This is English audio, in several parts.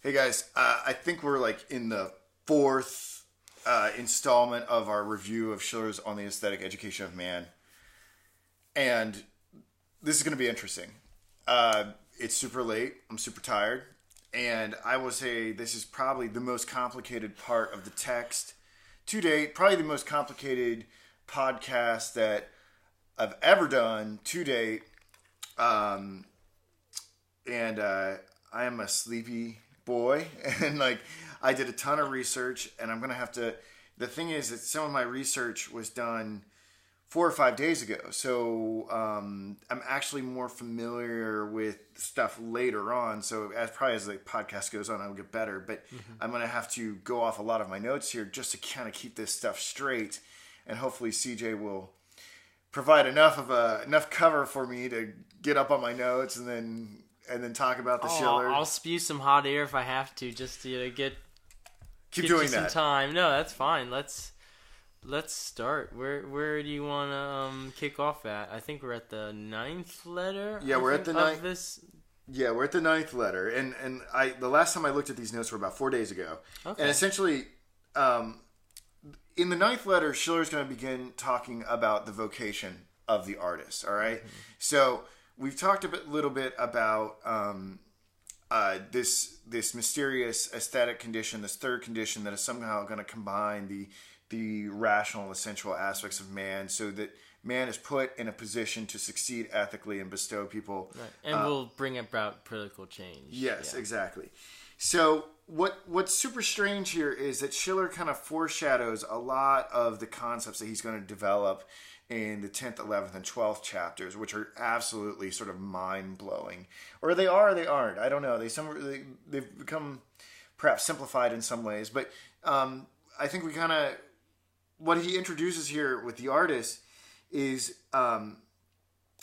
Hey guys, I think we're like in the fourth installment of our review of Schiller's On the Aesthetic Education of Man, and this is going to be interesting. It's super late. I'm super tired, and I will say this is probably the most complicated part of the text to date. Probably the most complicated podcast that I've ever done to date. Um, and I am a sleepy boy, and like I did a ton of research, and I'm gonna have to. The thing is that some of my research was done 4 or 5 days ago, so I'm actually more familiar with stuff later on. So as the podcast goes on, I'll get better. But I'm gonna have to go off a lot of my notes here just to kind of keep this stuff straight, and hopefully CJ will provide enough cover for me to get up on my notes and then talk about the Schiller. I'll spew some hot air if I have to, just to get doing some that. time. No, that's fine. Let's start. Where do you want to kick off at? I think we're at the ninth letter. Yeah, we're at the ninth. This. Yeah, we're at the ninth letter, and the last time I looked at these notes were about 4 days ago, Okay. and essentially, in the ninth letter, Schiller's going to begin talking about the vocation of the artist. All right, so we've talked a little bit about this mysterious aesthetic condition, this third condition that is somehow going to combine the rational and sensual aspects of man, so that man is put in a position to succeed ethically and bestow people, Right. And will bring about political change. Yes, Yeah. exactly. So what's super strange here is that Schiller kind of foreshadows a lot of the concepts that he's going to develop in the 10th, 11th, and 12th chapters, which are absolutely sort of mind-blowing. Or they are or they aren't. I don't know. They've become perhaps simplified in some ways. But I think we kind of... What he introduces here with the artist is... and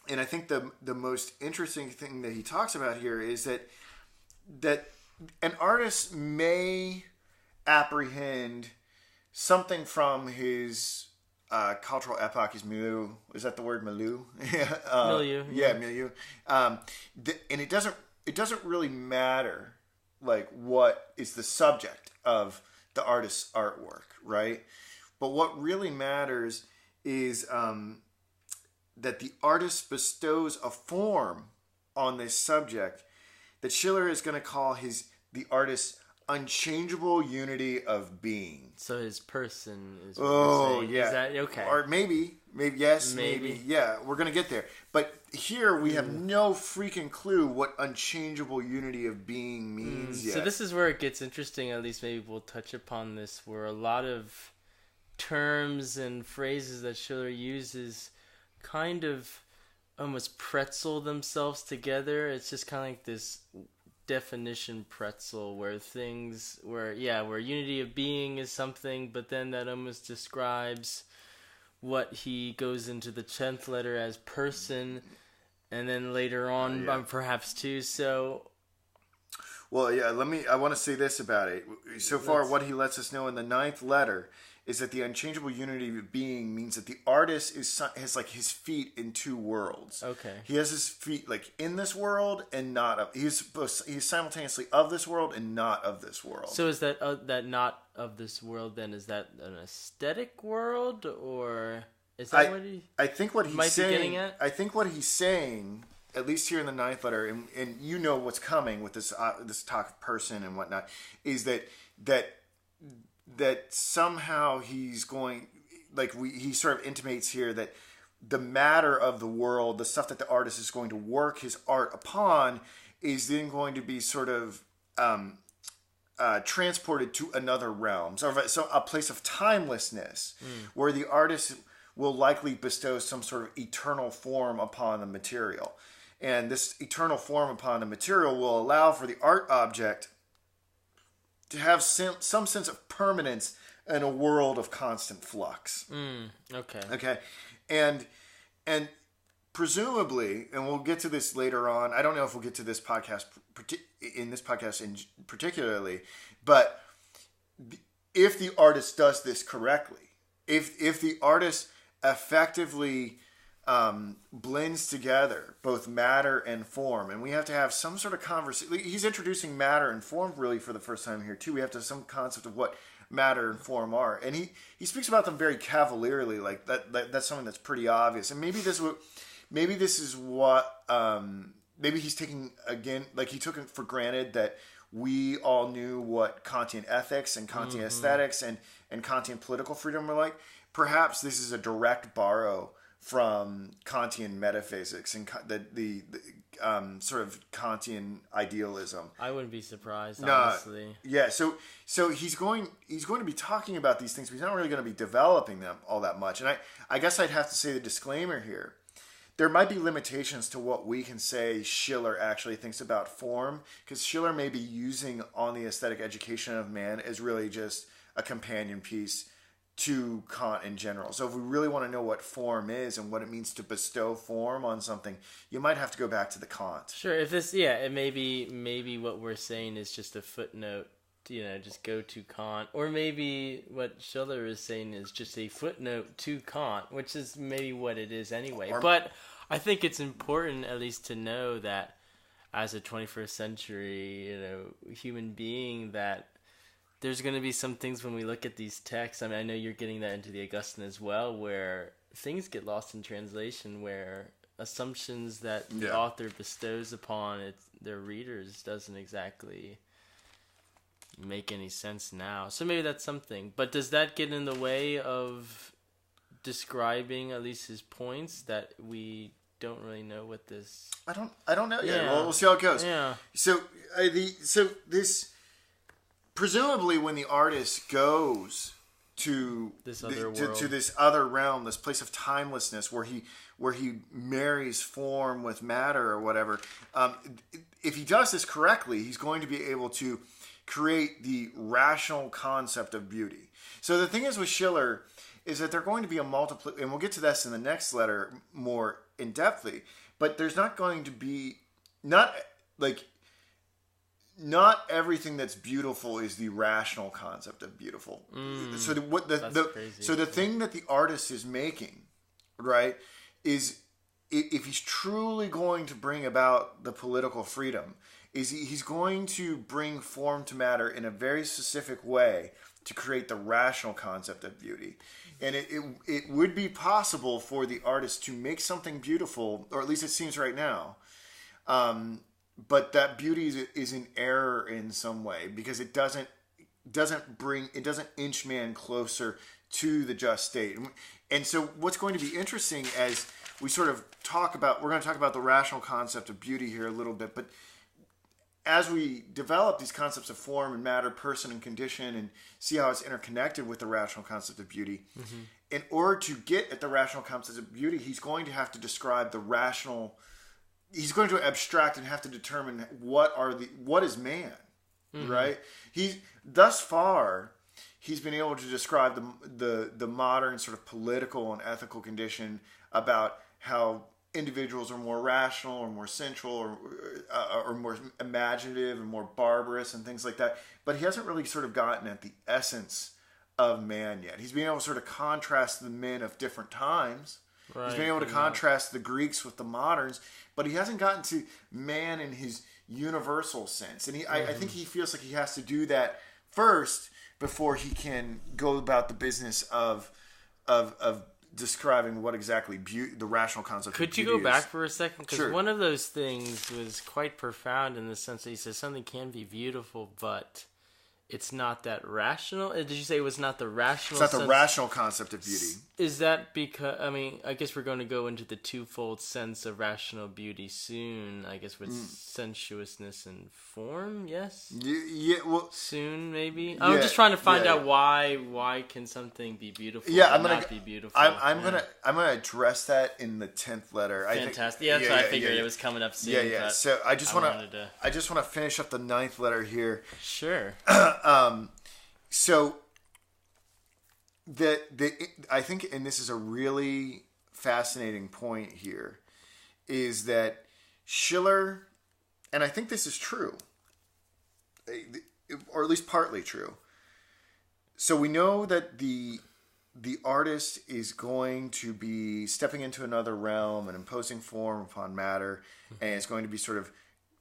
I think the most interesting thing that he talks about here is that an artist may apprehend something from his cultural epoch, his milieu. Is that the word milieu? Milieu. Yeah, milieu. And it doesn't really matter like what is the subject of the artist's artwork, right? But what really matters is that the artist bestows a form on this subject that Schiller is going to call the artist's unchangeable unity of being. So his person is. Oh, yeah. Is that okay? Or maybe yes, maybe. Yeah, we're going to get there. But here we have no freaking clue what unchangeable unity of being means yet. So this is where it gets interesting. At least maybe we'll touch upon this, where a lot of terms and phrases that Schiller uses kind of almost pretzel themselves together. It's just kind of like this definition pretzel where unity of being is something, but then that almost describes what he goes into the 10th letter as person, and then later on perhaps too. So well, yeah, I want to say this about it. So far, what he lets us know in the ninth letter is that the unchangeable unity of being means that the artist has like his feet in two worlds. Okay. He has his feet like in this world and not of. He's simultaneously of this world and not of this world. So is that that not of this world? Then is that an aesthetic world, or is that what he? I think what he's might saying. Be getting at? I think what he's saying, at least here in the ninth letter, and you know what's coming with this talk of person and whatnot, is that somehow he's going, he sort of intimates here that the matter of the world, the stuff that the artist is going to work his art upon, is then going to be sort of transported to another realm, so a place of timelessness, where the artist will likely bestow some sort of eternal form upon the material. And this eternal form upon the material will allow for the art object to have some sense of permanence in a world of constant flux. Okay. Okay. And presumably, and we'll get to this later on, I don't know if we'll get to this podcast, particularly, but if the artist does this correctly, if the artist effectively blends together both matter and form, and we have to have some sort of conversation. He's introducing matter and form really for the first time here too. We have to have some concept of what matter and form are, and he speaks about them very cavalierly, like that's something that's pretty obvious. And maybe this is what maybe he's taking again, like he took it for granted that we all knew what Kantian ethics and Kantian aesthetics and Kantian political freedom were like. Perhaps this is a direct borrow from Kantian metaphysics and the sort of Kantian idealism. I wouldn't be surprised, honestly. Yeah, so he's going to be talking about these things, but he's not really going to be developing them all that much. And I guess I'd have to say the disclaimer here. There might be limitations to what we can say Schiller actually thinks about form, because Schiller may be using On the Aesthetic Education of Man as really just a companion piece to Kant in general. So if we really want to know what form is and what it means to bestow form on something, you might have to go back to the Kant. Sure, if this, it maybe what we're saying is just a footnote, just go to Kant, or maybe what Schiller is saying is just a footnote to Kant, which is maybe what it is anyway. But I think it's important at least to know that as a 21st century, human being, that there's going to be some things when we look at these texts. I mean, I know you're getting that into the Augustine as well, where things get lost in translation, where assumptions that the author bestows upon their readers doesn't exactly make any sense now. So maybe that's something. But does that get in the way of describing at least his points, that we don't really know what this... I don't know yet. Well, we'll see how it goes. Yeah. So this... Presumably, when the artist goes to this other world, to this other realm, this place of timelessness, where he marries form with matter or whatever, if he does this correctly, he's going to be able to create the rational concept of beauty. So the thing is with Schiller is that they're going to be a multiple, and we'll get to this in the next letter more in depthly. But there's not going to be not everything that's beautiful is the rational concept of beautiful. So the thing that the artist is making, right, is if he's truly going to bring about the political freedom, is he's going to bring form to matter in a very specific way to create the rational concept of beauty. And it would be possible for the artist to make something beautiful, or at least it seems right now, but that beauty is in error in some way, because it doesn't inch man closer to the just state. And so what's going to be interesting as we sort of we're going to talk about the rational concept of beauty here a little bit, but as we develop these concepts of form and matter, person and condition, and see how it's interconnected with the rational concept of beauty, in order to get at the rational concept of beauty, he's going to have to describe the rational. He's going to abstract and have to determine what is man, right? Thus far, he's been able to describe the modern sort of political and ethical condition about how individuals are more rational or more central or more imaginative and more barbarous and things like that. But he hasn't really sort of gotten at the essence of man yet. He's been able to sort of contrast the men of different times. Right. He's been able to contrast the Greeks with the moderns, but he hasn't gotten to man in his universal sense. And I think he feels like he has to do that first before he can go about the business of describing what exactly the rational concept of beauty is. Could you go back for a second? Because sure. One of those things was quite profound in the sense that he says something can be beautiful, but it's not that rational. Did you say it was not the rational? It's not the rational concept of beauty. Is that because? I mean, I guess we're going to go into the twofold sense of rational beauty soon. I guess with sensuousness and form. Yes. Yeah. Well, soon maybe. I'm just trying to find out why can something be beautiful? Yeah, I'm not be beautiful. I'm gonna address that in the 10th letter. Fantastic. That's what I figured it was coming up soon. Yeah. So I just want to finish up the 9th letter here. Sure. So I think, and this is a really fascinating point here, is that Schiller, and I think this is true, or at least partly true. So we know that the the artist is going to be stepping into another realm and imposing form upon matter, and it's going to be sort of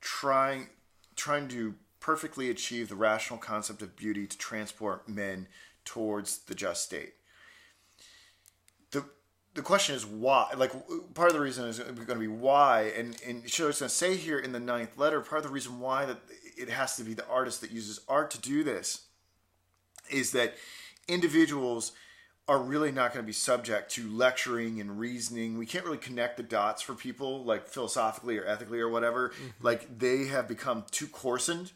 trying to perfectly achieve the rational concept of beauty to transport men towards the just state. The question is why. Like, part of the reason is going to be why, and Schiller's going to say here in the 9th letter, part of the reason why that it has to be the artist that uses art to do this is that individuals are really not going to be subject to lecturing and reasoning. We can't really connect the dots for people, like philosophically or ethically or whatever. Mm-hmm. Like, they have become too coarsened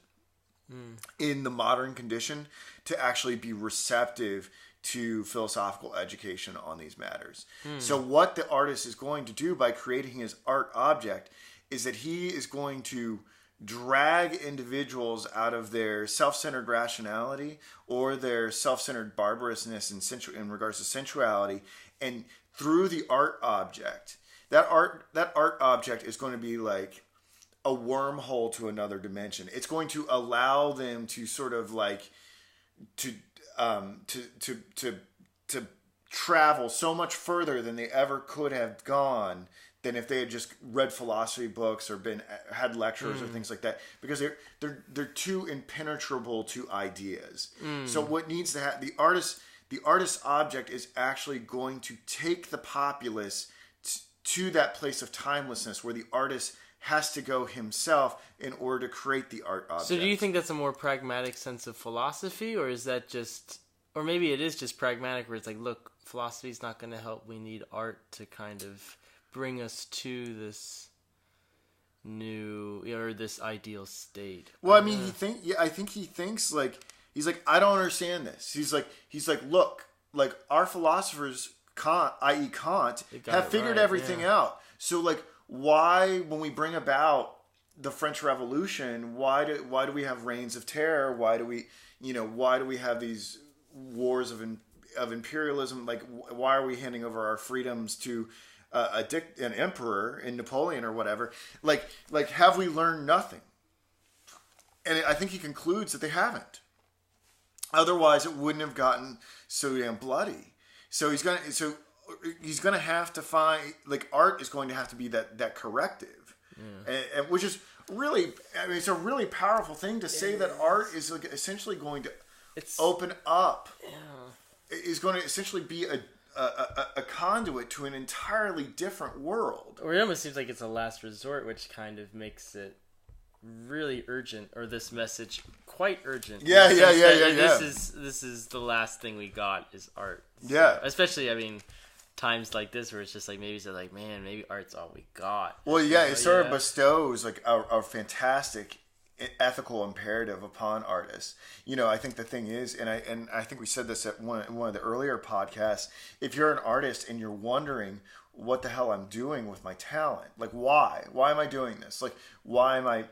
in the modern condition to actually be receptive to philosophical education on these matters. So what the artist is going to do by creating his art object is that he is going to drag individuals out of their self-centered rationality or their self-centered barbarousness in regards to sensuality, and through the art object, that art object is going to be like a wormhole to another dimension. It's going to allow them to sort of like to travel so much further than they ever could have gone than if they had just read philosophy books or had lectures or things like that, because they're too impenetrable to ideas. So what needs to happen, the artist's object is actually going to take the populace to that place of timelessness where the artist has to go himself in order to create the art object. So do you think that's a more pragmatic sense of philosophy, or is that just, or maybe it is just pragmatic where it's like, look, philosophy's not going to help. We need art to kind of bring us to this new, or this ideal state. Well, I mean, I think he thinks like, he's like, I don't understand this. He's like, look, like our philosophers, Kant, i.e. Kant, have figured everything out. So like, why, when we bring about the French Revolution, why do we have reigns of terror? Why do we have these wars of imperialism? Like, why are we handing over our freedoms to an emperor in Napoleon or whatever? Like, have we learned nothing? And I think he concludes that they haven't. Otherwise, it wouldn't have gotten so damn bloody. So he's gonna have to find, like, art is going to have to be that corrective, and which is really, I mean, it's a really powerful thing to say that art is like essentially going to open up, is going to essentially be a conduit to an entirely different world. Or it almost seems like it's a last resort, which kind of makes it really urgent, or this message quite urgent. Yeah. This is the last thing we got is art. So, yeah. Especially, I mean, times like this where it's just like, maybe it's like, man, maybe art's all we got. Well, yeah, it sort of bestows like a fantastic ethical imperative upon artists. You know, I think the thing is, and I think we said this at one of the earlier podcasts, if you're an artist and you're wondering what the hell I'm doing with my talent, like why am I doing this? Like, why am I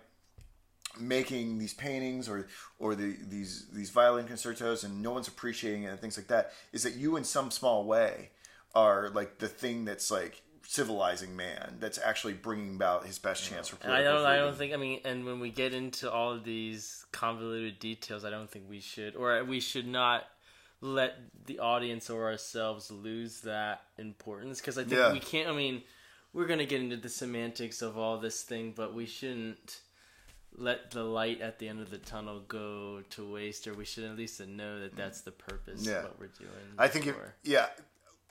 making these paintings or these violin concertos and no one's appreciating it and things like that, is that you in some small way are like the thing that's like civilizing man, that's actually bringing about his best chance for political freedom. I don't think, I mean, and when we get into all of these convoluted details, I don't think we should not let the audience or ourselves lose that importance, because I think we can't, I mean, we're going to get into the semantics of all this thing, but we shouldn't let the light at the end of the tunnel go to waste, or we should at least know that that's the purpose of what we're doing. I think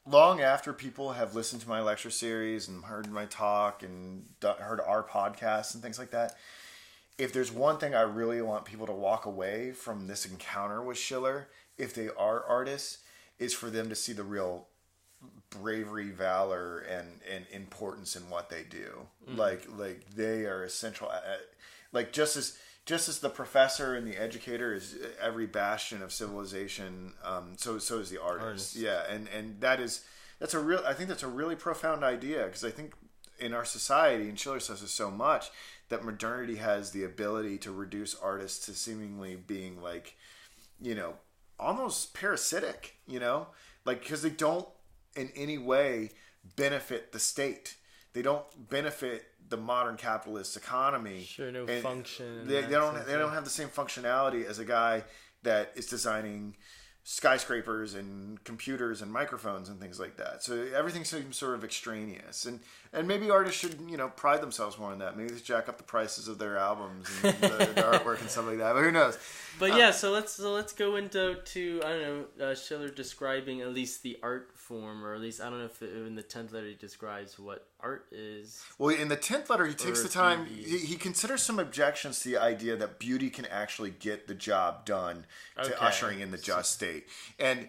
long after people have listened to my lecture series and heard my talk and heard our podcasts and things like that, if there's one thing I really want people to walk away from this encounter with Schiller, if they are artists, is for them to see the real bravery, valor, and importance in what they do. Mm-hmm. Like they are essential. Like just as the professor and the educator is every bastion of civilization, so is the artist. Yeah, and I think that's a really profound idea, because I think in our society, and Schiller says this so much, that modernity has the ability to reduce artists to seemingly being like, you know, almost parasitic, you know, like, because they don't in any way benefit the state. They don't benefit the modern capitalist economy. Sure, no function. They don't have the same functionality as a guy that is designing skyscrapers and computers and microphones and things like that. So everything seems sort of extraneous, and maybe artists should pride themselves more on that. Maybe they jack up the prices of their albums and the artwork and stuff like that. But who knows? But so let's go into I don't know, Schiller describing at least the art form, or at least I don't know if in the 10th letter he describes what art is. Well, in the 10th letter, he takes the time. He considers some objections to the idea that beauty can actually get the job done to ushering in the just state, and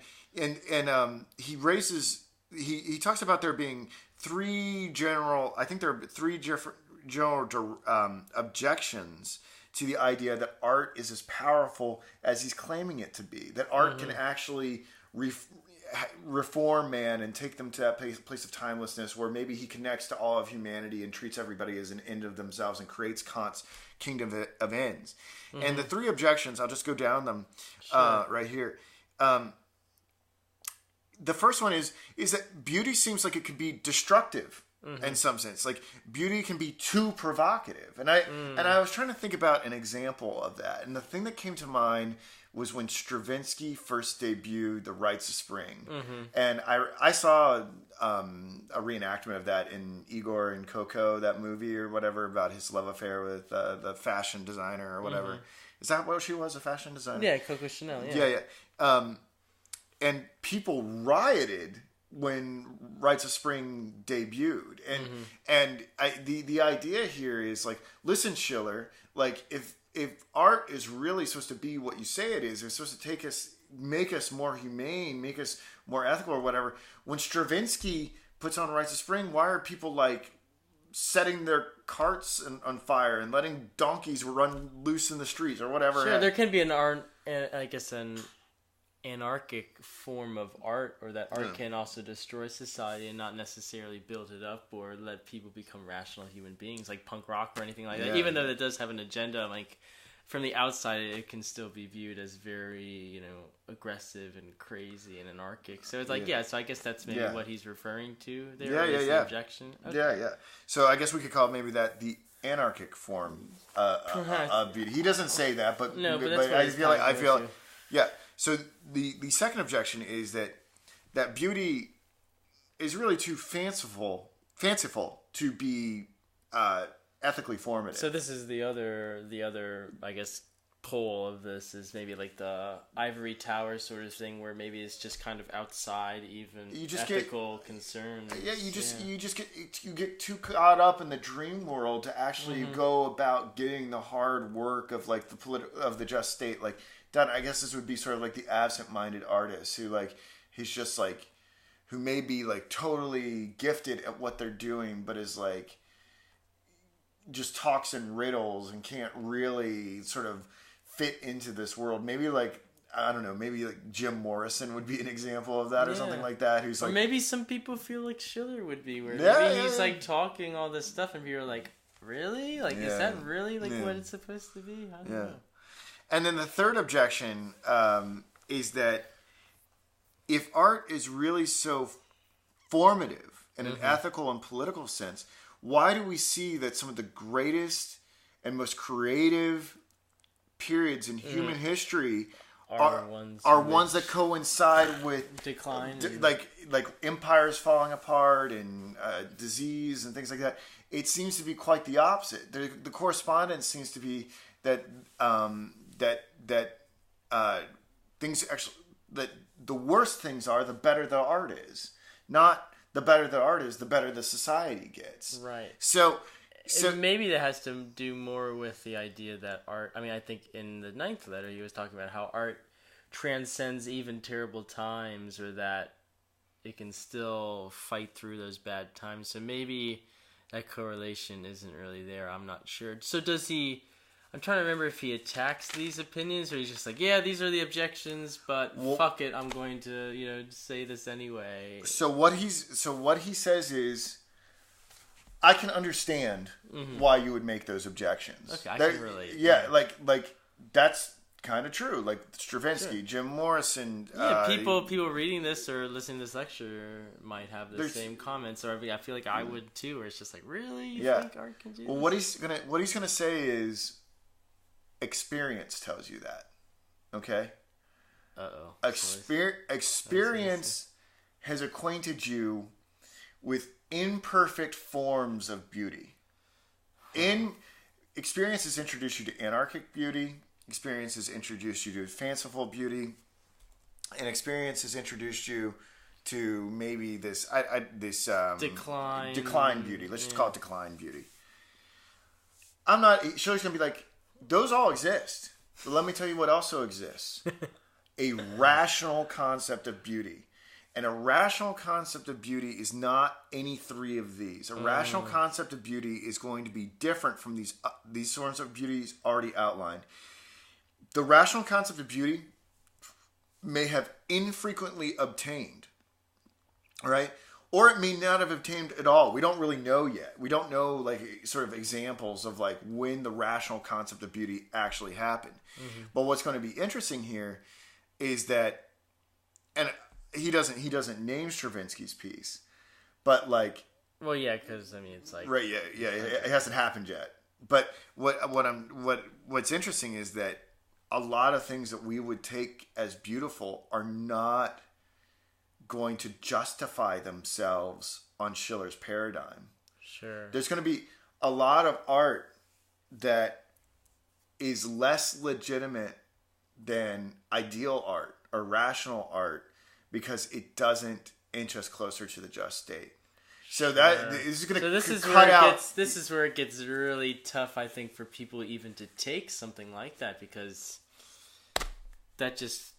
he raises. He talks about there being three general objections to the idea that art is as powerful as he's claiming it to be. That art can actually reform man and take them to that place of timelessness where maybe he connects to all of humanity and treats everybody as an end of themselves and creates Kant's kingdom of ends. And the three objections, I'll just go down them right here. The first one is that beauty seems like it could be destructive in some sense. Like beauty can be too provocative. And I was trying to think about an example of that. And the thing that came to mind was when Stravinsky first debuted The Rites of Spring. And I saw a reenactment of that in Igor and Coco, that movie or whatever, about his love affair with the fashion designer or whatever. Is that what she was, a fashion designer? Yeah, Coco Chanel, Yeah. And people rioted when Rites of Spring debuted. And the idea here is like, listen, Schiller, like if art is really supposed to be what you say it is, it's supposed to make us more humane, make us more ethical or whatever. When Stravinsky puts on Rites of Spring, why are people like setting their carts on fire and letting donkeys run loose in the streets or whatever? Sure, there can be an anarchic form of art, or that art can also destroy society and not necessarily build it up or let people become rational human beings, like punk rock or anything like that. Even though it does have an agenda, like from the outside it can still be viewed as very aggressive and crazy and anarchic. So it's like so I guess that's maybe what he's referring to there. The objection. Okay. So I guess we could call maybe that the anarchic form of beauty. He doesn't say that, but that's but I feel like yeah. So the second objection is that beauty is really too fanciful to be ethically formative. So this is the other I guess pole of this is maybe like the ivory tower sort of thing, where maybe it's just kind of outside even ethical concerns. Yeah, you get too caught up in the dream world to actually go about getting the hard work of like of the just state. Like that, I guess this would be sort of like the absent-minded artist who like he's just like who may be like totally gifted at what they're doing, but is like just talks in riddles and can't really sort of fit into this world. Maybe like, I don't know, maybe like Jim Morrison would be an example of that or something like that. Who's or like, maybe some people feel like Schiller would be, where maybe he's like talking all this stuff and people are like, really? Like, is that really like what it's supposed to be? I don't know. And then the third objection is that if art is really so formative in an ethical and political sense, why do we see that some of the greatest and most creative periods in human history are ones that coincide with decline, like empires falling apart and disease and things like that? It seems to be quite the opposite. The correspondence seems to be that things actually, that the worse things are, the better the art is. Not the better the art is, the better the society gets. Right. So maybe that has to do more with the idea that art, I mean, I think in the 9th letter he was talking about how art transcends even terrible times, or that it can still fight through those bad times. So maybe that correlation isn't really there. I'm not sure. So does he... I'm trying to remember if he attacks these opinions, or he's just like, yeah, these are the objections, but fuck it, I'm going to, say this anyway. So what he says is, I can understand why you would make those objections. Okay, I can relate. Yeah, like that's kind of true. Like Stravinsky, Jim Morrison. Yeah, people reading this or listening to this lecture might have the same comments, or I feel like I would too. Where it's just like, really, you think art can do this? Well, what he's gonna say is, experience tells you that. Okay. Experience has acquainted you with imperfect forms of beauty. Experience has introduced you to anarchic beauty. Experience has introduced you to fanciful beauty. And experience has introduced you to maybe this decline beauty. Let's just call it decline beauty. Schiller's going to be like, those all exist. But let me tell you what also exists. A rational concept of beauty. And a rational concept of beauty is not any three of these. A rational concept of beauty is going to be different from these sorts of beauties already outlined. The rational concept of beauty may have infrequently obtained, right? Or it may not have obtained at all. We don't really know yet. We don't know like sort of examples of like when the rational concept of beauty actually happened. Mm-hmm. But what's going to be interesting here is that, and he doesn't name Stravinsky's piece, but like, well, yeah, because I mean it's like right, yeah, it hasn't happened yet. But what's interesting is that a lot of things that we would take as beautiful are not going to justify themselves on Schiller's paradigm. Sure. There's going to be a lot of art that is less legitimate than ideal art or rational art because it doesn't inch us closer to the just state. So that is going to cut out. This is where it gets really tough, I think, for people even to take something like that, because that just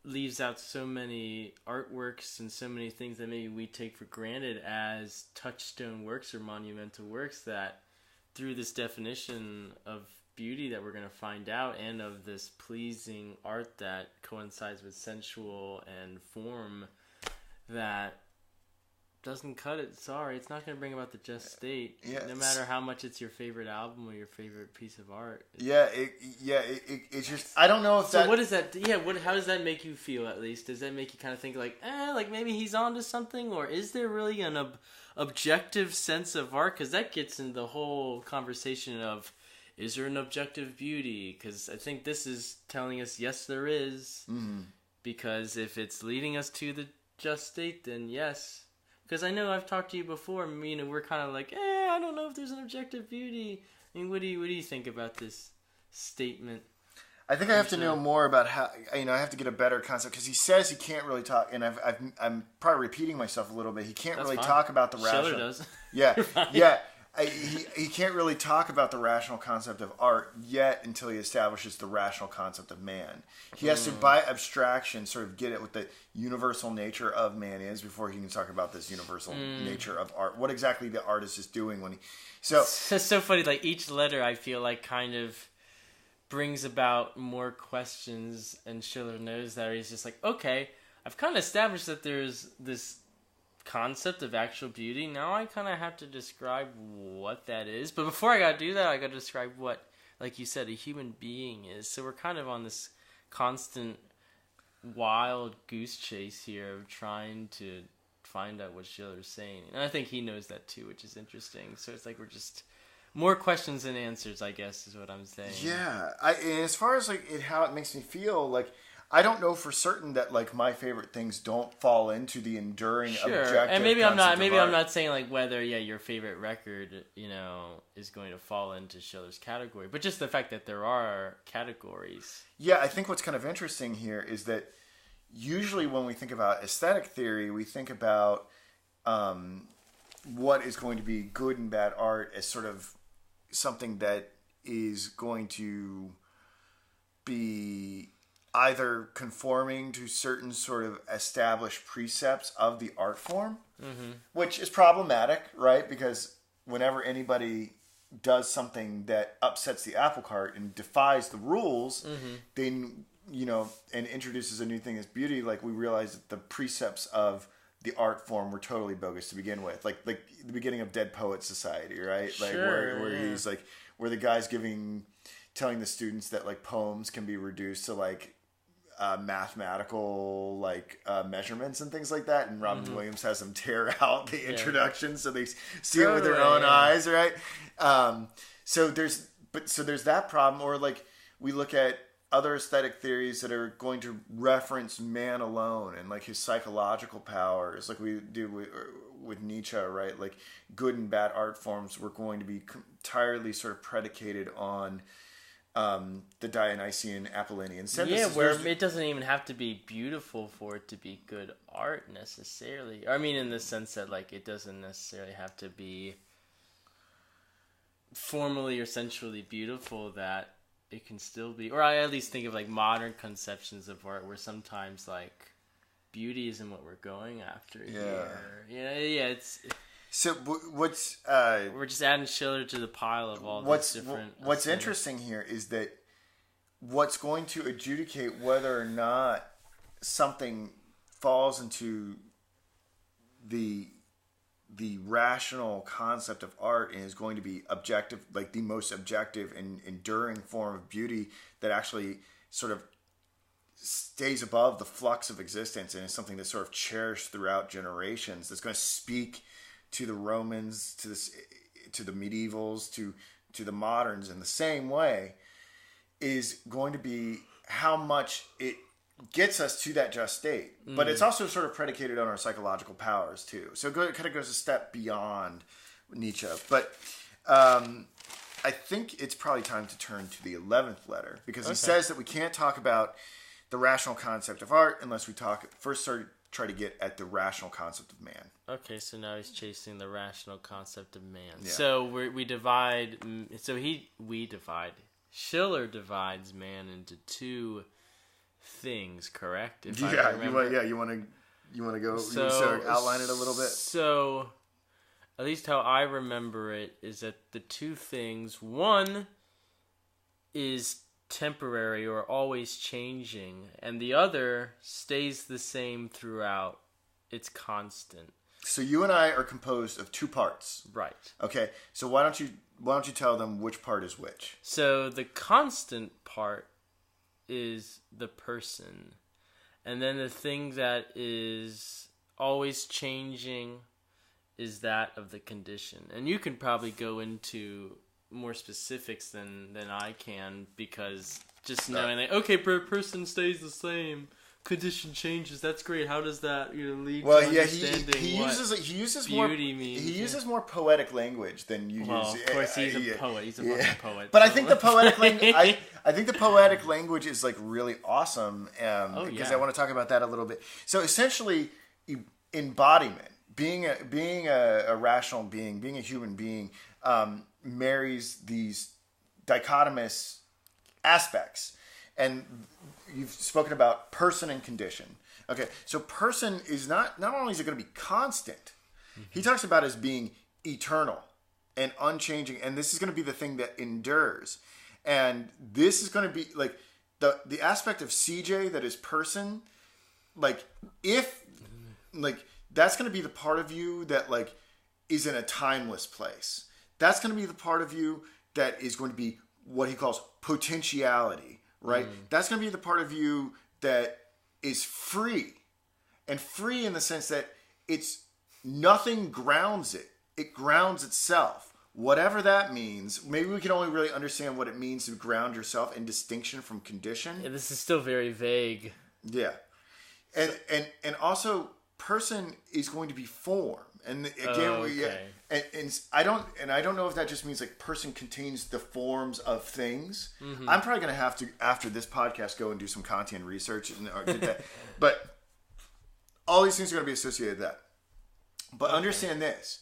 leaves out so many artworks and so many things that maybe we take for granted as touchstone works or monumental works, that through this definition of beauty that we're going to find out, and of this pleasing art that coincides with sensual and form, that doesn't cut it. Sorry, it's not going to bring about the just state. Yeah, no matter how much it's your favorite album or your favorite piece of art. It's just, I don't know if so what is that? Yeah, how does that make you feel? At least does that make you kind of think like, like maybe he's onto something, or is there really an objective sense of art? Because that gets into the whole conversation of, is there an objective beauty? Because I think this is telling us yes, there is. Mm-hmm. Because if it's leading us to the just state, then yes. Because I know I've talked to you before, we're kind of like, I don't know if there's an objective beauty. I mean, what do you think about this statement? I think I have to know more about how, I have to get a better concept, because he says he can't really talk, and I'm probably repeating myself a little bit. He can't really talk about the rational. Schiller does. Yeah. He can't really talk about the rational concept of art yet until he establishes the rational concept of man. He has to, by abstraction, sort of get at what the universal nature of man is before he can talk about this universal nature of art. What exactly the artist is doing when he... So it's so funny, like each letter I feel like kind of brings about more questions, and Schiller knows that. He's just like, okay, I've kind of established that there's this concept of actual beauty. Now I kind of have to describe what that is. But before I got to do that, I got to describe what, like you said, a human being is. So we're kind of on this constant wild goose chase here of trying to find out what Schiller's saying. And I think he knows that too, which is interesting. So it's like we're just more questions than answers, I guess, is what I'm saying. Yeah. And as far as like how it makes me feel, like I don't know for certain that like my favorite things don't fall into the enduring objective. And maybe I'm not saying like whether your favorite record, is going to fall into Schiller's category, but just the fact that there are categories. Yeah, I think what's kind of interesting here is that usually when we think about aesthetic theory, we think about what is going to be good and bad art as sort of something that is going to be either conforming to certain sort of established precepts of the art form, which is problematic, right? Because whenever anybody does something that upsets the apple cart and defies the rules, then, and introduces a new thing as beauty, like we realize that the precepts of the art form were totally bogus to begin with. Like the beginning of Dead Poets Society, right? Like where he's like, where the guy's telling the students that like poems can be reduced to like mathematical measurements and things like that, and Robin Williams has them tear out the introduction so they see it with their own eyes, right? So there's that problem. Or like we look at other aesthetic theories that are going to reference man alone and like his psychological powers, like we do with Nietzsche, right? Like good and bad art forms were going to be entirely sort of predicated on the Dionysian Apollonian synthesis. Yeah, where it doesn't even have to be beautiful for it to be good art necessarily. I mean, in the sense that like it doesn't necessarily have to be formally or sensually beautiful, that it can still be. Or I at least think of like modern conceptions of art where sometimes like beauty isn't what we're going after here. Yeah, it's. So what's we're just adding Schiller to the pile of all these different. What's interesting here is that what's going to adjudicate whether or not something falls into the rational concept of art and is going to be objective, like the most objective and enduring form of beauty that actually sort of stays above the flux of existence and is something that's sort of cherished throughout generations, that's going to speak to the Romans, to the medievals, to the moderns in the same way, is going to be how much it gets us to that just state. But it's also sort of predicated on our psychological powers too. So it kind of goes a step beyond Nietzsche. But I think it's probably time to turn to the 11th letter, because he says that we can't talk about the rational concept of art unless we try to get at the rational concept of man. Okay, so now he's chasing the rational concept of man. Yeah. So we divide. So we divide. Schiller divides man into two things, correct? You want to go. So, you start outline it a little bit. So, at least how I remember it is that the two things, one is temporary or always changing, and the other stays the same throughout. It's constant. So you and I are composed of two parts. Right. Okay. So why don't you tell them which part is which? So the constant part is the person, and then the thing that is always changing is that of the condition. And you can probably go into more specifics than I can, because just knowing that person stays the same, condition changes. That's great. How does that lead to understanding he uses more poetic language than you use. Of course, he's a poet. He's a fucking poet. But so. I think the poetic language. I think the poetic language is like really awesome. Because I want to talk about that a little bit. So essentially, embodiment, being a rational being, being a human being, marries these dichotomous aspects. And you've spoken about person and condition. Okay, so person is not only is it going to be constant, he talks about as being eternal and unchanging, and this is going to be the thing that endures. And this is going to be like the aspect of CJ that is person, like if like that's going to be the part of you that like is in a timeless place. That's going to be the part of you that is going to be what he calls potentiality. Right? That's going to be the part of you that is free. And free in the sense that it's nothing grounds it. It grounds itself. Whatever that means. Maybe we can only really understand what it means to ground yourself in distinction from condition. Yeah, this is still very vague. Yeah. And also person is going to be form. And again, and I don't know if that just means like person contains the forms of things. Mm-hmm. I'm probably going to have to, after this podcast, go and do some Kantian research and get that. But all these things are going to be associated with that. But understand this: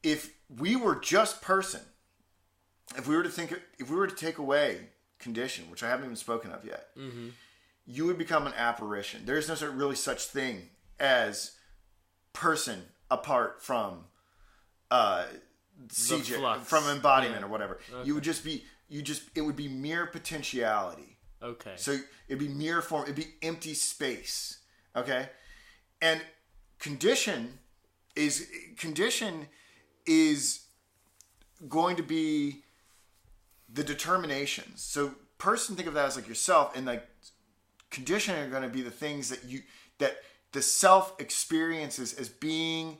if we were just person, if we were to take away condition, which I haven't even spoken of yet, you would become an apparition. There is no such thing as person apart from CJ, from embodiment or whatever. Okay. You would just be, it would be mere potentiality. Okay. So it'd be mere form, it'd be empty space. Okay? And condition is going to be the determinations. So person, think of that as like yourself, and like condition are going to be the things that the self experiences as being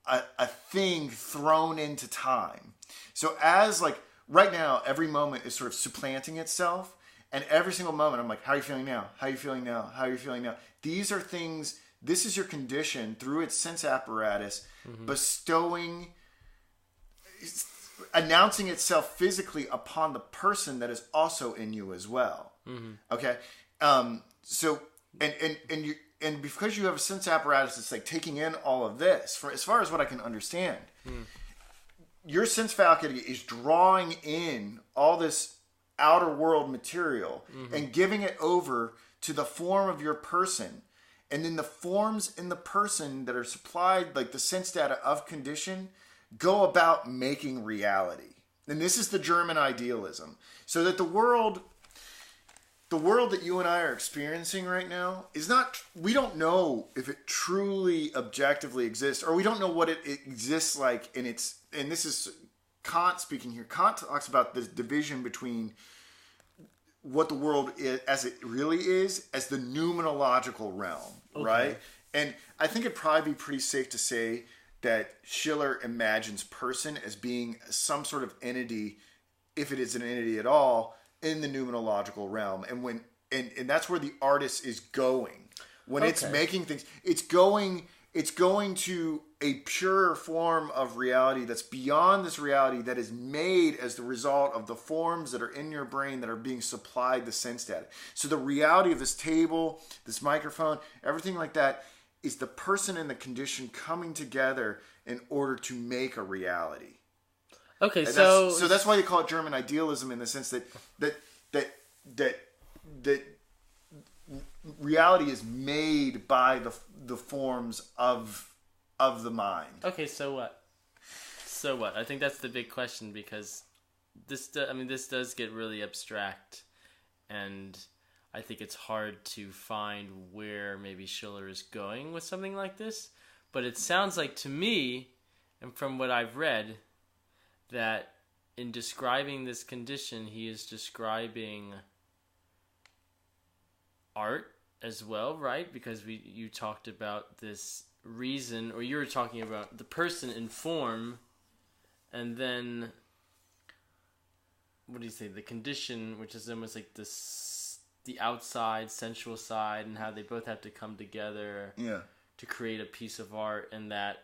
a thing thrown into time. So as like right now, every moment is sort of supplanting itself, And every single moment, I'm like, how are you feeling now? How are you feeling now? How are you feeling now? These are things, this is your condition through its sense apparatus, bestowing, announcing itself physically upon the person that is also in you as well. Okay? So, and because you have a sense apparatus that's like taking in all of this, for as far as what I can understand, your sense faculty is drawing in all this outer world material and giving it over to the form of your person. And then the forms in the person that are supplied, like the sense data of condition, go about making reality. And this is the German idealism. So that the world that you and I are experiencing right now is not, we don't know if it truly objectively exists, or we don't know what it exists like in its, and this is Kant speaking here. Kant talks about this division between what the world is, as it really is, as the noumenological realm, right? And I think it'd probably be pretty safe to say that Schiller imagines person as being some sort of entity, if it is an entity at all, in the noumenological realm. And when and that's where the artist is going. When it's making things, it's going to a purer form of reality that's beyond this reality that is made as the result of the forms that are in your brain that are being supplied the sense data. So the reality of this table, this microphone, everything like that is the person and the condition coming together in order to make a reality. Okay, And so that's why they call it German idealism, in the sense that reality is made by the forms of the mind. okay, so what? So what? I think that's the big question, because this does get really abstract, and I think it's hard to find where maybe Schiller is going with something like this. But it sounds like to me, and from what I've read, that in describing this condition, he is describing art as well, right? Because you talked about this reason, or you were talking about the person in form, and then what do you say? The condition, which is almost like the outside, sensual side, and how they both have to come together to create a piece of art, and that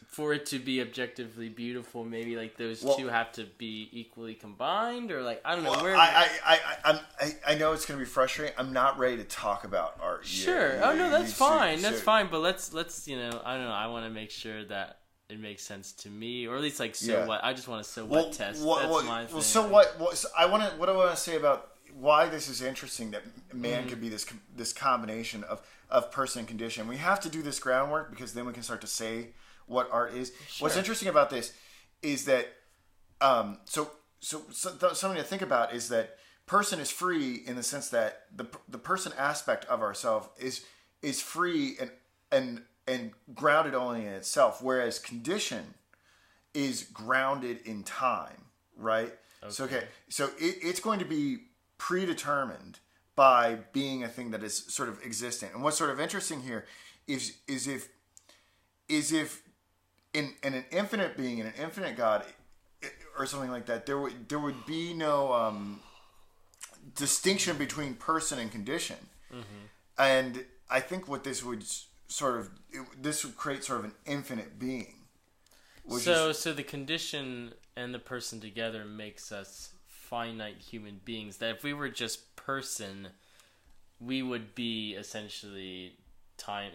for it to be objectively beautiful, maybe like those two have to be equally combined, or like I don't know where. I know it's going to be frustrating. I'm not ready to talk about art. Sure. Oh no, that's fine. That's fine. But let's I don't know. I want to make sure that it makes sense to me, or at least like what. I just want to what test. That's my thing. So what? What I want to say about why this is interesting, that man could be this combination of person and condition. We have to do this groundwork, because then we can start to say what art is. Sure. What's interesting about this is that so something to think about is that person is free, in the sense that the person aspect of ourself is free and grounded only in itself, whereas condition is grounded in time, right? So it's going to be predetermined by being a thing that is sort of existent. And what's sort of interesting here is if in an infinite being, in an infinite God, or something like that, there would be no distinction between person and condition. And I think what this would this would create sort of an infinite being. So the condition and the person together makes us finite human beings. That if we were just person, we would be essentially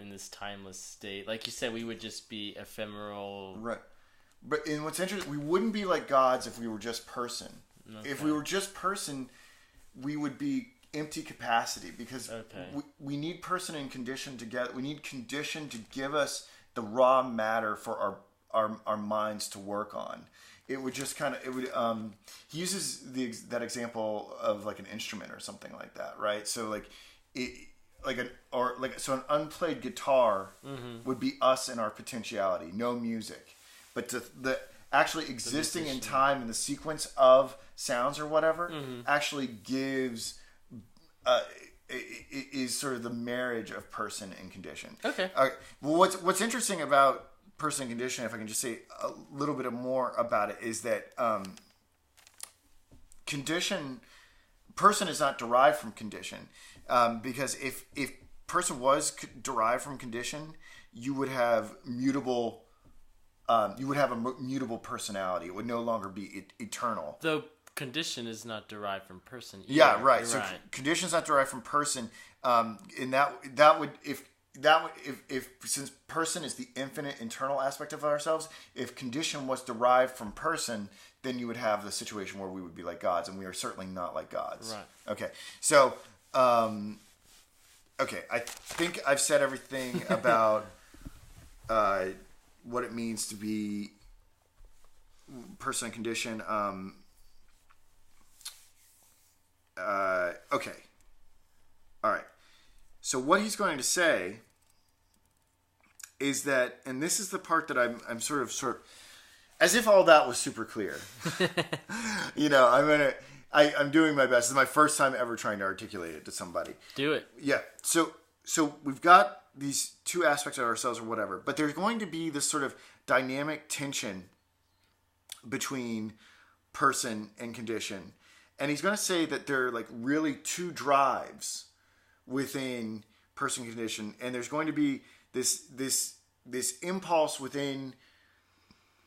in this timeless state. Like you said, we would just be ephemeral. Right. But in what's interesting, we wouldn't be like gods if we were just person. Okay. If we were just person, we would be empty capacity, because we need person and condition together. We need condition to give us the raw matter for our minds to work on. It would just kind of, he uses that example of like an instrument or something like that, right? So like an unplayed guitar would be us and our potentiality, no music, but the actually existing in time in the sequence of sounds or whatever actually gives is sort of the marriage of person and condition. Okay. Well, what's interesting about person and condition, if I can just say a little bit more about it, is that condition, person is not derived from condition, because if person was derived from condition, you would have mutable. You would have a mutable personality. It would no longer be eternal. Though condition is not derived from person either. Yeah, right. You're So right. condition is not derived from person. In that would if since person is the infinite internal aspect of ourselves, if condition was derived from person, then you would have the situation where we would be like gods, and we are certainly not like gods. Right. Okay. So, okay, I think I've said everything about what it means to be person and condition. Okay. All right. So what he's going to say is that, and this is the part that I'm sort of, as if all that was super clear. I'm doing my best. This is my first time ever trying to articulate it to somebody. Do it. Yeah. So we've got these two aspects of ourselves or whatever, but there's going to be this sort of dynamic tension between person and condition. And he's going to say that there are like really two drives within person condition, and there's going to be this impulse within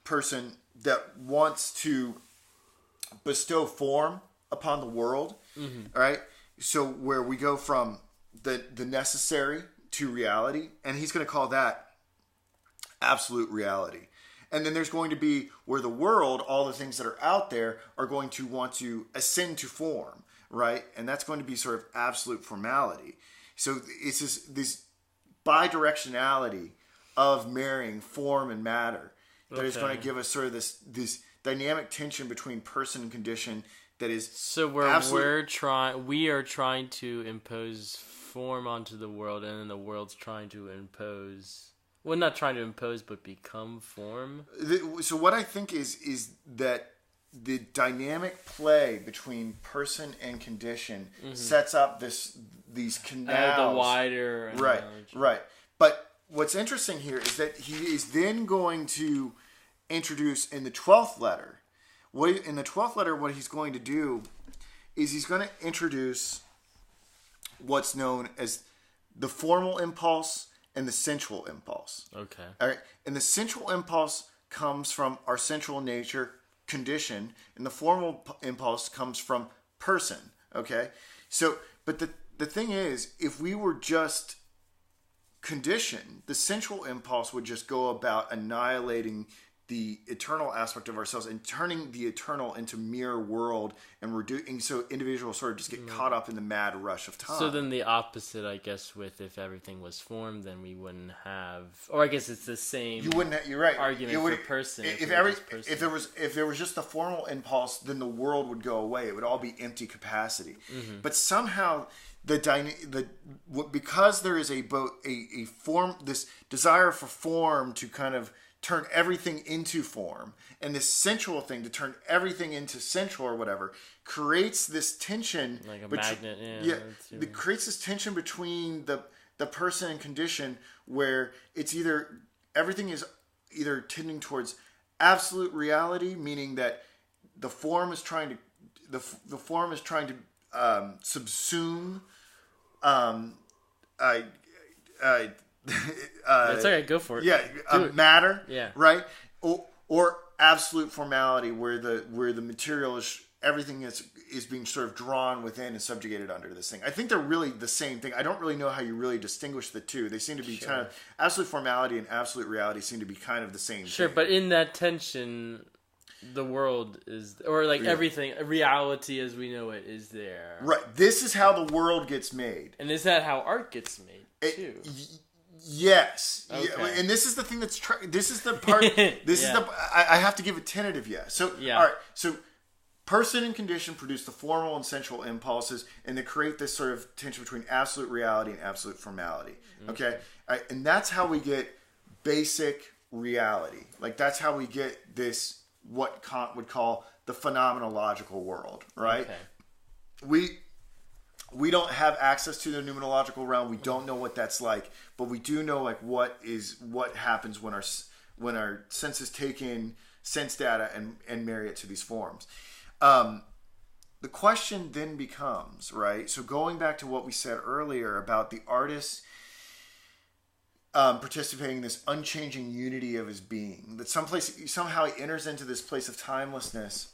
person that wants to bestow form upon the world. Mm-hmm. All right. So where we go from the necessary to reality, and he's going to call that absolute reality. And then there's going to be where the world, all the things that are out there, are going to want to ascend to form, right? And that's going to be sort of absolute formality. So it's this bidirectionality of marrying form and matter that is going to give us sort of this dynamic tension between person and condition that is so we are trying to impose form onto the world, and then the world's trying to impose. Well, not trying to impose, but become form. So what I think is that the dynamic play between person and condition sets up these canals. The wider analogy. Right. But what's interesting here is that he is then going to introduce in the 12th letter. In the 12th letter, what he's going to do is he's going to introduce what's known as the formal impulse and the sensual impulse. Okay. All right. And the sensual impulse comes from our sensual nature, condition, and the formal impulse comes from person. Okay. So, but the thing is, if we were just conditioned, the sensual impulse would just go about annihilating the eternal aspect of ourselves and turning the eternal into mere world, and reducing, so individuals sort of just get caught up in the mad rush of time. So then the opposite, I guess, with if everything was formed, then we wouldn't have, or I guess it's the same. You wouldn't. You're right. Argument for person. If there was just the formal impulse, then the world would go away. It would all be empty capacity. Mm-hmm. But somehow because there is a form, this desire for form to kind of turn everything into form, and this sensual thing to turn everything into sensual or whatever, creates this tension, like a magnet. It creates this tension between the person and condition, where it's either everything is either tending towards absolute reality, meaning that the form is trying to subsume it's okay, go for it. Yeah, matter. Yeah. Right. Or absolute formality, where the material is, everything is being sort of drawn within and subjugated under this thing. I think they're really the same thing. I don't really know how you really distinguish the two. They seem to be kind of, absolute formality and absolute reality seem to be kind of the same thing. But in that tension, the world is, or like everything, reality as we know it is there. Right. This is how the world gets made. And is that how art gets made too? Yes. Okay. Yeah, and this is the thing this is the part, is I have to give a tentative yes. So, all right. So, person and condition produce the formal and sensual impulses, and they create this sort of tension between absolute reality and absolute formality. Okay? And that's how we get basic reality. Like, that's how we get this, what Kant would call the phenomenological world, right? Okay. We don't have access to the numenological realm. We don't know what that's like, but we do know like what happens when our senses take in sense data and marry it to these forms. the question then becomes, right? So going back to what we said earlier about the artist participating in this unchanging unity of his being, that somehow he enters into this place of timelessness.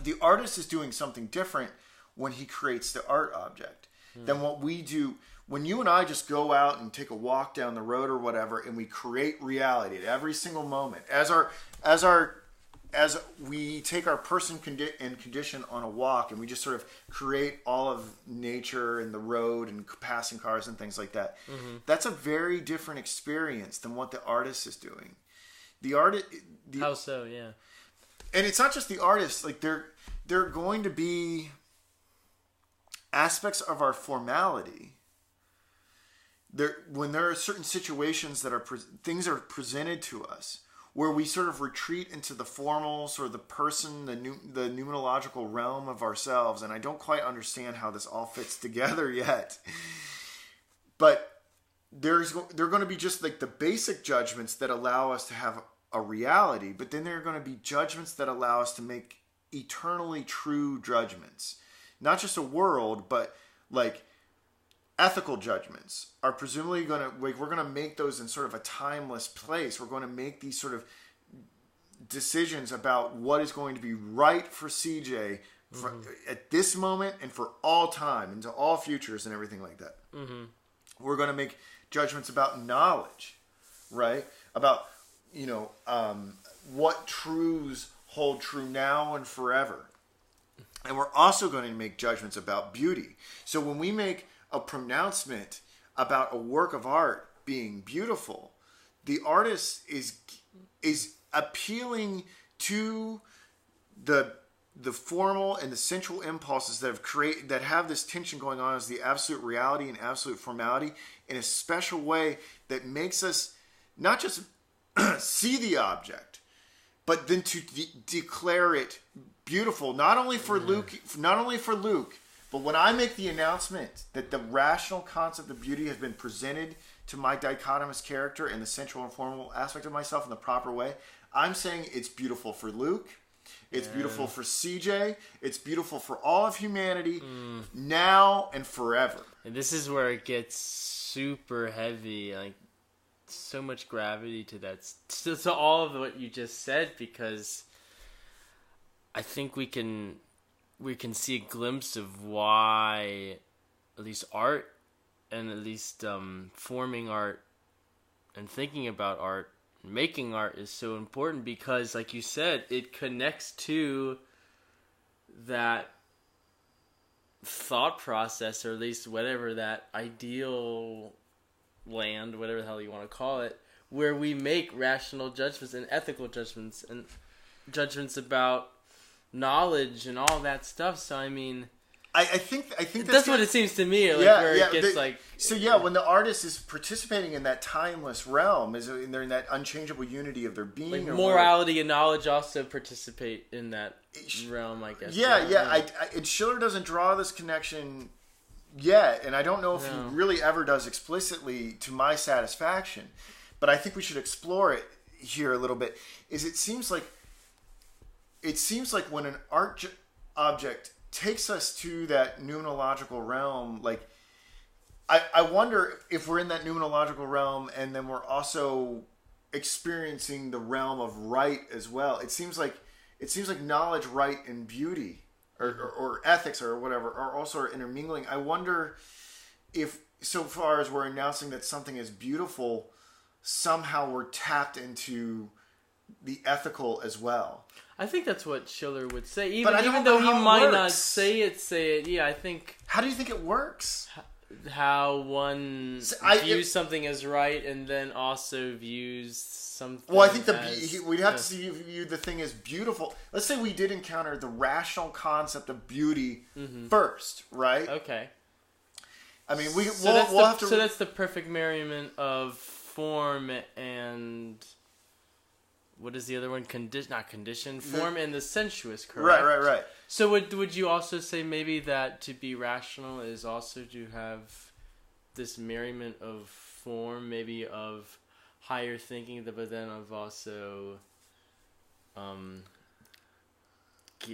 The artist is doing something different when he creates the art object than what we do when you and I just go out and take a walk down the road or whatever, and we create reality at every single moment as we take our person and condition on a walk, and we just sort of create all of nature and the road and passing cars and things like that. That's a very different experience than what the artist is doing. How so? Yeah. And it's not just the artist. Like there are going to be aspects of our formality. When there are certain situations that things are presented to us, where we sort of retreat into the formals or the person, the numerological realm of ourselves. And I don't quite understand how this all fits together yet. But there are going to be just like the basic judgments that allow us to have a reality. But then there are going to be judgments that allow us to make eternally true judgments. Not just a world, but like ethical judgments are presumably going to, we're going to make those in sort of a timeless place. We're going to make these sort of decisions about what is going to be right for CJ at this moment and for all time, into all futures and everything like that. We're going to make judgments about knowledge, right? About, what truths hold true now and forever. And we're also going to make judgments about beauty. So when we make a pronouncement about a work of art being beautiful, the artist is appealing to the formal and the sensual impulses that have this tension going on as the absolute reality and absolute formality in a special way that makes us not just see the object, but then to declare it beautiful, not only for Luke, but when I make the announcement that the rational concept of beauty has been presented to my dichotomous character and the sensual and formal aspect of myself in the proper way, I'm saying it's beautiful for Luke, it's beautiful for CJ, it's beautiful for all of humanity, now and forever. And this is where it gets super heavy, like so much gravity to that, to all of what you just said, because I think we can see a glimpse of why at least art and at least forming art and thinking about art, making art is so important, because like you said, it connects to that thought process, or at least whatever that ideal land, whatever the hell you want to call it, where we make rational judgments and ethical judgments and judgments about knowledge and all that stuff. So I mean, I think that's what it seems to me. Like, it gets when the artist is participating in that timeless realm, they're in that unchangeable unity of their being. Like morality and knowledge also participate in that realm, I guess. And Schiller doesn't draw this connection yet, and I don't know if he really ever does explicitly to my satisfaction. But I think we should explore it here a little bit. It seems like when an art object takes us to that numerological realm, like I wonder if we're in that numerological realm and then we're also experiencing the realm of right as well. It seems like knowledge, right, and beauty or ethics or whatever are also intermingling. I wonder if, so far as we're announcing that something is beautiful, somehow we're tapped into the ethical as well. I think that's what Schiller would say, even though he might not say it. Yeah, I think. How do you think it works? How one views something as right, and then also views something. Well, I think we'd have to view the thing as beautiful. Let's say we did encounter the rational concept of beauty first, right? Okay. I mean, we'll have to. So that's the perfect merriment of form and. What is the other one? Not condition. Form and the sensuous, correct? Right. So would you also say maybe that to be rational is also to have this merriment of form, maybe of higher thinking, but then of also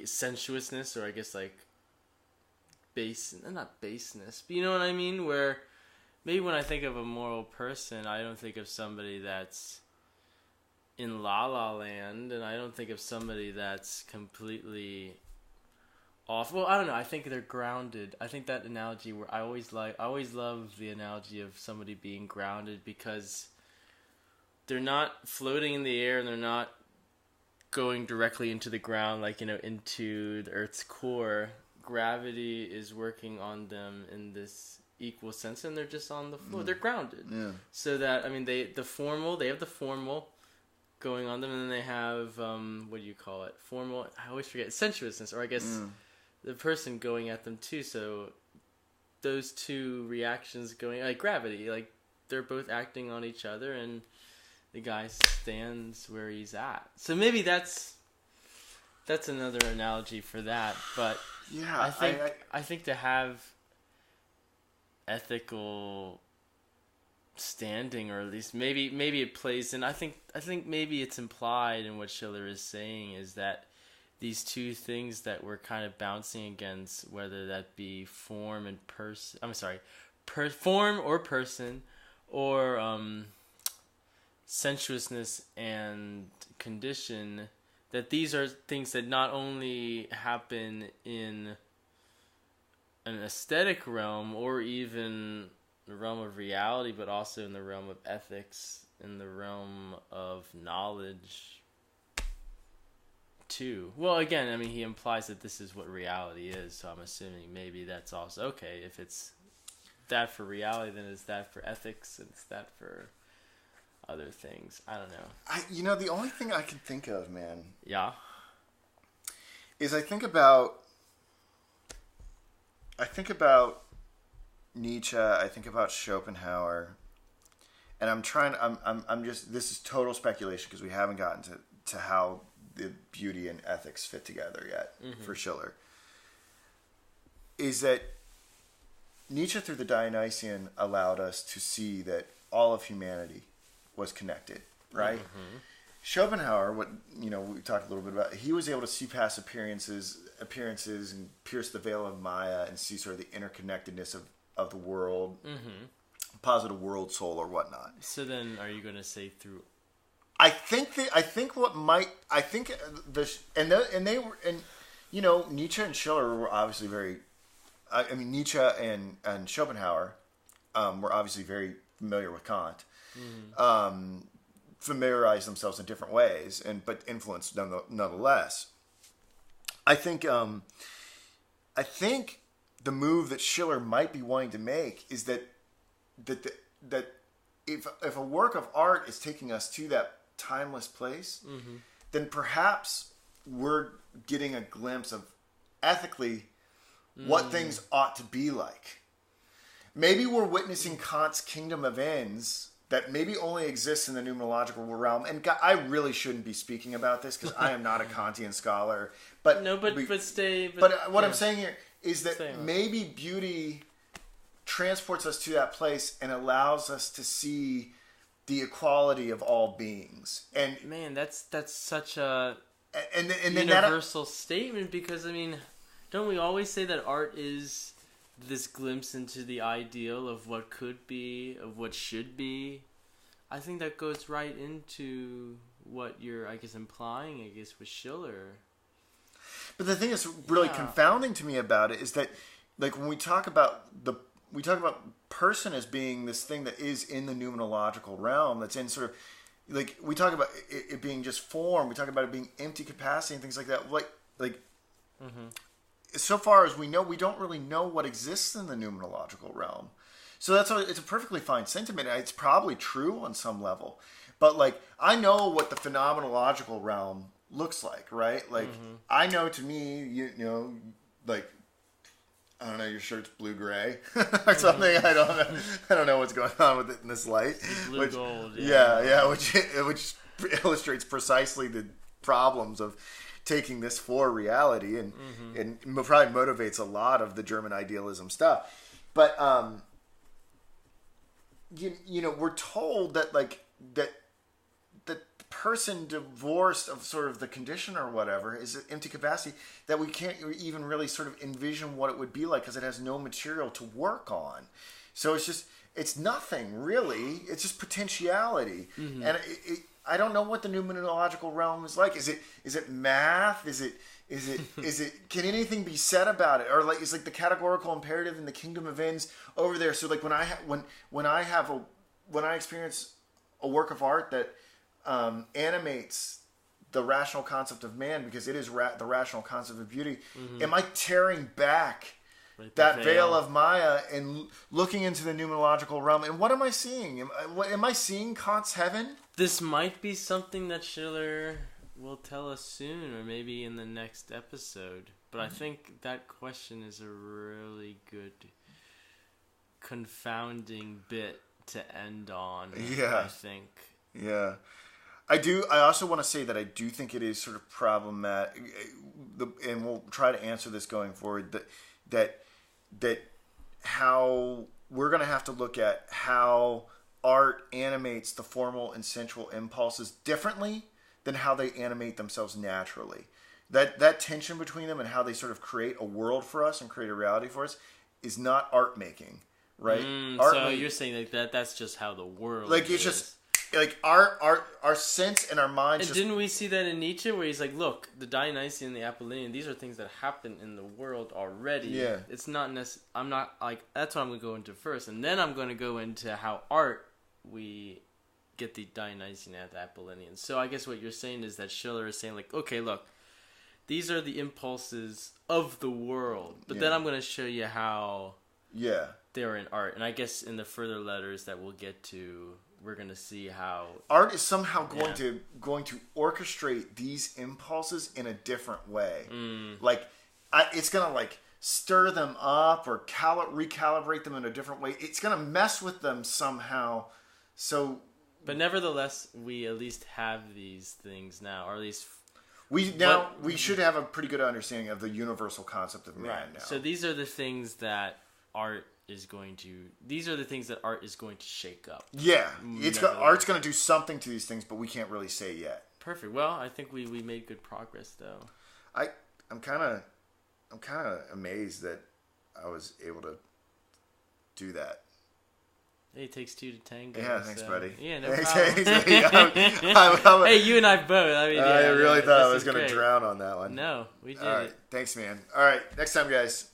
sensuousness, or I guess like not baseness, but you know what I mean? Where maybe when I think of a moral person, I don't think of somebody that's in La La Land, and I don't think of somebody that's completely off. Well, I don't know. I think they're grounded. I think that analogy where I always love the analogy of somebody being grounded, because they're not floating in the air and they're not going directly into the ground, like, into the Earth's core. Gravity is working on them in this equal sense, and they're just on the floor. They're grounded. Yeah. So that, they have the formal going on them, and then they have, what do you call it? Formal, I always forget, sensuousness, or I guess the person going at them too. So those two reactions going, like gravity, like they're both acting on each other, and the guy stands where he's at. So maybe that's another analogy for that. But yeah, I think to have ethical standing, or at least maybe it plays in. I think maybe it's implied in what Schiller is saying is that these two things that we're kind of bouncing against, whether that be form and person. I'm sorry, form or person, or sensuousness and condition, that these are things that not only happen in an aesthetic realm or even the realm of reality, but also in the realm of ethics, in the realm of knowledge too. Well, again, he implies that this is what reality is, so I'm assuming maybe that's also okay. If it's that for reality, then it's that for ethics, and it's that for other things. I don't know. The only thing I can think of, man. Yeah. Is I think about Nietzsche. I think about Schopenhauer, and I'm just. This is total speculation because we haven't gotten to how the beauty and ethics fit together yet for Schiller. Is that Nietzsche through the Dionysian allowed us to see that all of humanity was connected, right? Schopenhauer, what we talked a little bit about, he was able to see past appearances and pierce the veil of Maya and see sort of the interconnectedness of the world, positive world soul or whatnot. So then, are you going to say through? Nietzsche and Schiller were obviously very. Nietzsche and Schopenhauer were obviously very familiar with Kant. Familiarize themselves in different ways, but influenced nonetheless. I think the move that Schiller might be wanting to make is that if a work of art is taking us to that timeless place, then perhaps we're getting a glimpse of ethically what things ought to be like. Maybe we're witnessing Kant's kingdom of ends that maybe only exists in the numerological realm. And God, I really shouldn't be speaking about this because I am not a Kantian scholar. But what I'm saying here is that maybe beauty transports us to that place and allows us to see the equality of all beings. And man, that's such a and universal statement, because don't we always say that art is this glimpse into the ideal of what could be, of what should be? I think that goes right into what you're, implying, with Schiller. But the thing that's really confounding to me about it is that, like, when we talk about person as being this thing that is in the numerological realm, that's in sort of, like, we talk about it being just form, we talk about it being empty capacity and things like that. So far as we know, we don't really know what exists in the numerological realm. So it's a perfectly fine sentiment. It's probably true on some level. But, like, I know what the phenomenological realm looks like, right? Like, I know, to me, like, I don't know, your shirt's blue-gray or something. I don't know what's going on with it in this light. Gold. Yeah, which illustrates precisely the problems of taking this for reality, and probably motivates a lot of the German idealism stuff. But we're told that, like, that person divorced of sort of the condition or whatever is an empty capacity that we can't even really sort of envision what it would be like because it has no material to work on. So it's nothing really. It's just potentiality. Mm-hmm. And I don't know what the numerological realm is like. Is it math? Is it can anything be said about it? Or like is like the categorical imperative in the kingdom of ends over there? So like when I experience a work of art that animates the rational concept of man, because it is the rational concept of beauty, mm-hmm. am I tearing back that veil of Maya and looking into the numerological realm? And what am I seeing? Am I seeing Kant's heaven? This might be something that Schiller will tell us soon, or maybe in the next episode. But I think that question is a really good confounding bit to end on. Yeah. I think. Yeah. I also want to say that I do think it is sort of problematic, and we'll try to answer this going forward, that how we're going to have to look at how art animates the formal and sensual impulses differently than how they animate themselves naturally. That tension between them and how they sort of create a world for us and create a reality for us is not art making, right? So you're saying that's just how the world is. It's just like our sense and our minds. And didn't we see that in Nietzsche, where he's like, look, the Dionysian and the Apollonian, these are things that happen in the world already. Yeah. It's not I'm not like, that's what I'm going to go into first, and then I'm going to go into how art we get the Dionysian and the Apollonian. So I guess what you're saying is that Schiller is saying like, okay, look, these are the impulses of the world, but then I'm going to show you how they're in art. And I guess in the further letters that we'll get to, we're going to see how art is somehow going to orchestrate these impulses in a different way. Like it's going to like stir them up or recalibrate them in a different way. It's going to mess with them somehow. So, but nevertheless, we at least have these things now, or at least we should have a pretty good understanding of the universal concept of man now. So these are the things that art is going to shake up. Yeah, art's going to do something to these things, but we can't really say yet. Perfect. Well, I think we made good progress, though. I'm kind of amazed that I was able to do that. Hey, it takes two to tango. Yeah, thanks, buddy. Yeah, no problem. Hey, you and I both. I mean, I really thought I was going to drown on that one. No, we did. All right, thanks, man. All right, next time, guys.